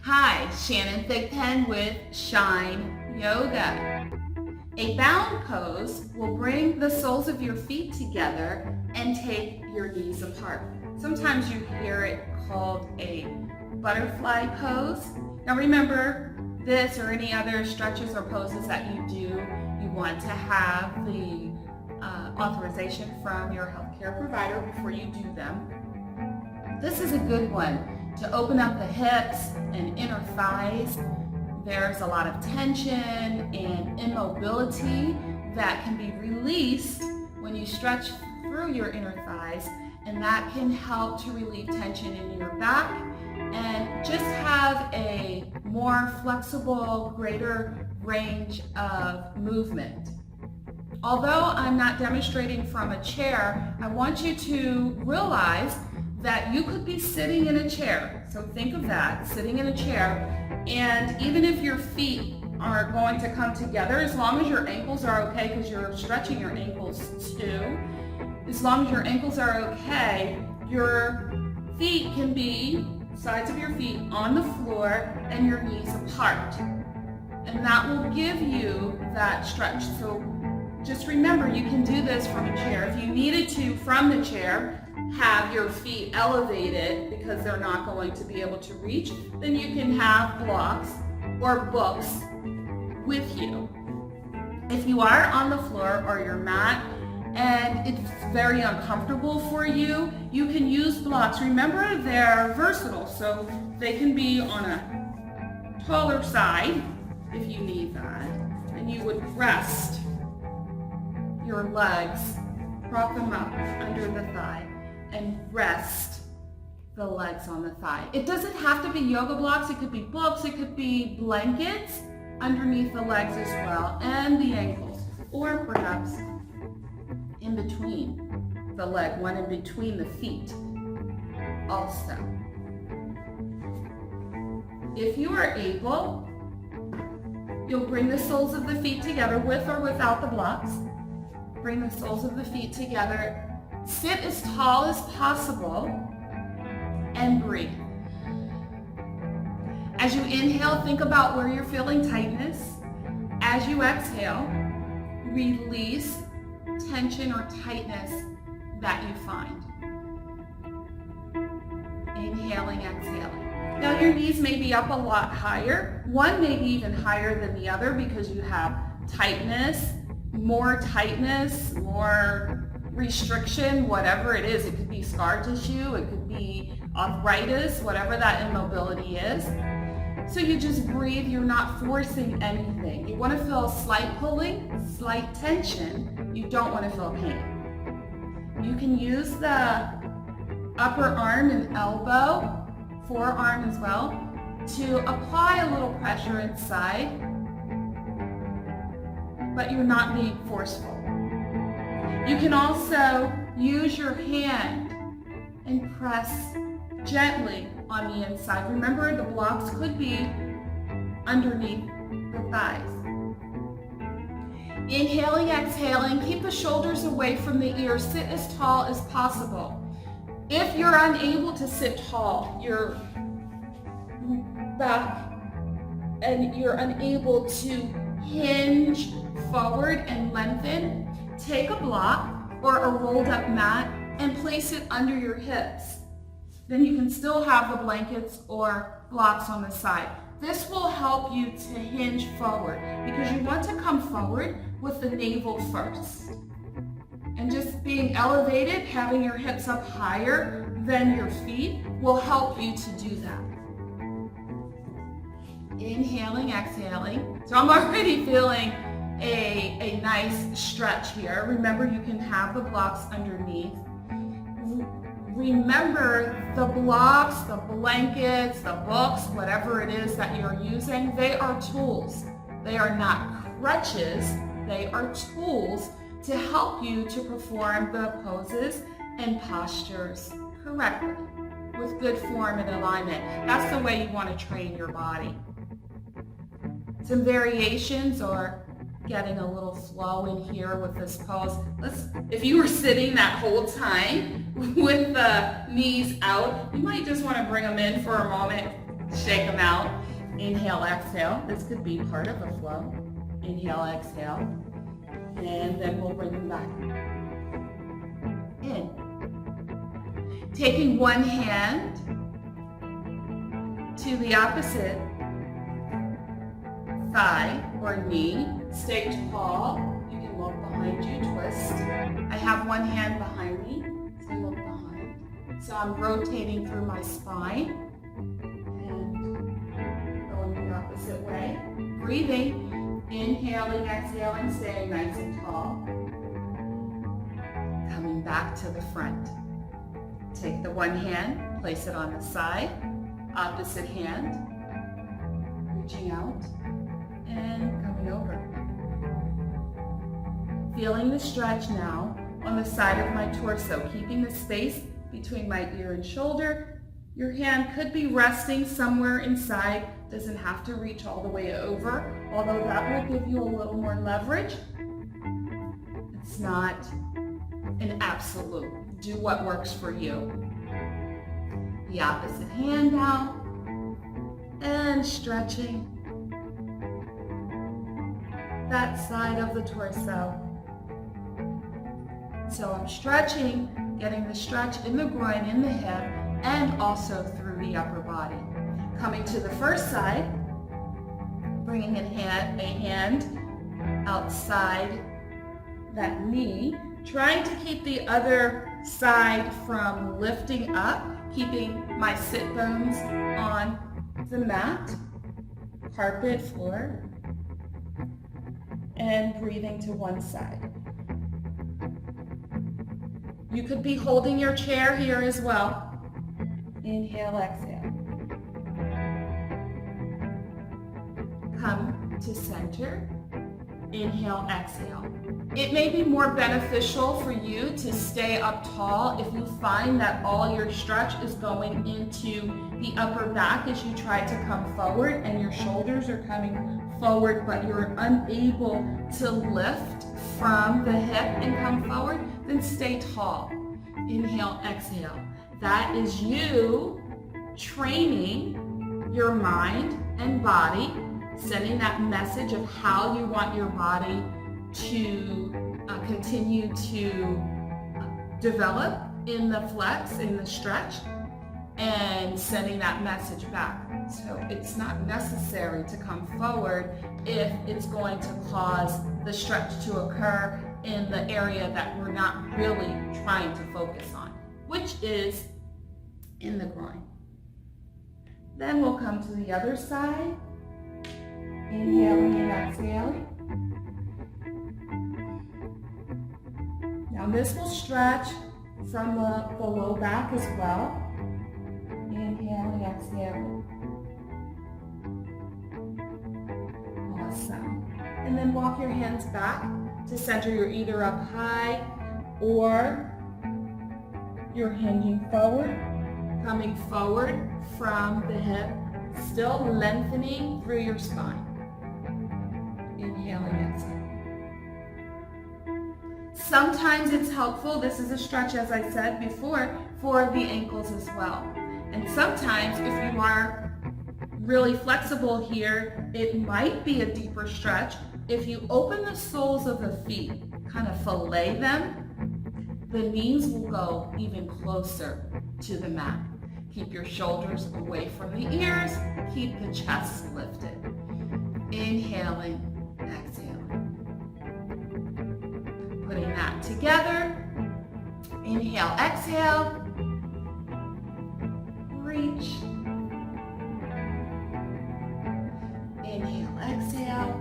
Hi, Shannon Thigpen with Shine Yoga. A bound pose will bring the soles of your feet together and take your knees apart. Sometimes you hear it called a butterfly pose. Now remember, this or any other stretches or poses that you do, you want to have the authorization from your healthcare provider before you do them. This is a good one to open up the hips and inner thighs. There's a lot of tension and immobility that can be released when you stretch through your inner thighs, and that can help to relieve tension in your back and just have a more flexible, greater range of movement. Although I'm not demonstrating from a chair, I want you to realize that you could be sitting in a chair. So think of that, sitting in a chair, and even if your feet are going to come together, as long as your ankles are okay, because you're stretching your ankles too, as long as your ankles are okay, your feet can be, sides of your feet on the floor and your knees apart. And that will give you that stretch. So just remember, you can do this from a chair. If you needed to, from the chair, have your feet elevated because they're not going to be able to reach, then you can have blocks or books with you. If you are on the floor or your mat and it's very uncomfortable for you, you can use blocks. Remember, they're versatile, so they can be on a taller side if you need that. And you would rest your legs, prop them up under the thigh, and rest the legs on the thigh. It doesn't have to be yoga blocks. It could be books. It could be blankets underneath the legs as well, and the ankles, or perhaps in between the leg, one in between the feet also. If you are able, you'll bring the soles of the feet together with or without the blocks. Bring the soles of the feet together. Sit as tall as possible and breathe. As you inhale, think about where you're feeling tightness. As you exhale, release tension or tightness that you find. Inhaling, exhaling. Now your knees may be up a lot higher. One may be even higher than the other because you have tightness, more restriction, whatever it is. It could be scar tissue, it could be arthritis, whatever that immobility is. So you just breathe, you're not forcing anything. You want to feel slight pulling, slight tension. You don't want to feel pain. You can use the upper arm and elbow, forearm as well, to apply a little pressure inside, but you're not being forceful. You can also use your hand and press gently on the inside. Remember, the blocks could be underneath the thighs. Inhaling, exhaling, keep the shoulders away from the ears. Sit as tall as possible. If you're unable to sit tall, you're back and you're unable to hinge forward and lengthen, take a block or a rolled up mat and place it under your hips. Then you can still have the blankets or blocks on the side. This will help you to hinge forward because you want to come forward with the navel first. And just being elevated, having your hips up higher than your feet will help you to do that. Inhaling, exhaling. So I'm already feeling a nice stretch here. Remember, you can have the blocks underneath. Remember, the blocks, the blankets, the books, whatever it is that you're using, they are tools. They are not crutches. They are tools to help you to perform the poses and postures correctly with good form and alignment. That's the way you want to train your body. Some variations or getting a little flow in here with this pose. If you were sitting that whole time with the knees out, you might just want to bring them in for a moment, shake them out. Inhale, exhale. This could be part of a flow. Inhale, exhale. And then we'll bring them back in. Taking one hand to the opposite thigh or knee. Stay tall. You can look behind you, twist. I have one hand behind me, so look behind. So I'm rotating through my spine and going the opposite way. Breathing, inhaling, exhaling, staying nice and tall. Coming back to the front. Take the one hand, place it on the side, opposite hand, reaching out and coming over. Feeling the stretch now on the side of my torso, keeping the space between my ear and shoulder. Your hand could be resting somewhere inside, doesn't have to reach all the way over, although that will give you a little more leverage. It's not an absolute. Do what works for you. The opposite hand out and stretching that side of the torso. So I'm stretching, getting the stretch in the groin, in the hip, and also through the upper body. Coming to the first side, bringing a hand outside that knee, trying to keep the other side from lifting up, keeping my sit bones on the mat, carpet, floor, and breathing to one side. You could be holding your chair here as well. Inhale, exhale. Come to center. Inhale, exhale. It may be more beneficial for you to stay up tall if you find that all your stretch is going into the upper back as you try to come forward and your shoulders are coming forward, but you're unable to lift from the hip and come forward, then stay tall. Inhale, exhale. That is you training your mind and body, sending that message of how you want your body to continue to develop in the flex, in the stretch, and sending that message back. So it's not necessary to come forward if it's going to cause the stretch to occur in the area that we're not really trying to focus on, which is in the groin. Then we'll come to the other side. Inhaling and exhaling. Now this will stretch from the low back as well. Inhaling, exhaling. Awesome. And then walk your hands back to center. You're either up high or you're hinging forward, coming forward from the hip, still lengthening through your spine. Inhaling, exhaling. Sometimes it's helpful, this is a stretch as I said before, for the ankles as well. And sometimes if you are really flexible here, it might be a deeper stretch. If you open the soles of the feet, kind of fillet them, the knees will go even closer to the mat. Keep your shoulders away from the ears, keep the chest lifted. Inhaling, exhaling. Putting that together. Inhale, exhale. Reach. Inhale, exhale.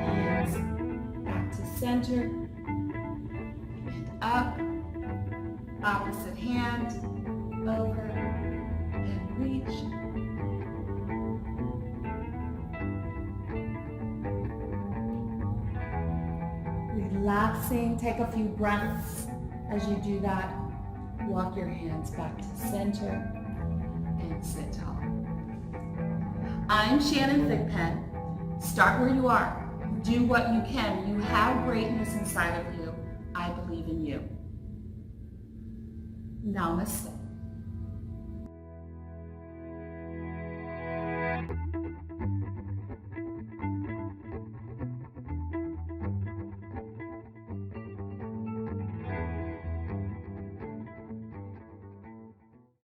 Hands back to center. And up. Opposite hand. Over. And reach. Relaxing. Take a few breaths as you do that. Walk your hands back to center and sit tall. I'm Shannon Thigpen. Start where you are. Do what you can. You have greatness inside of you. I believe in you. Namaste.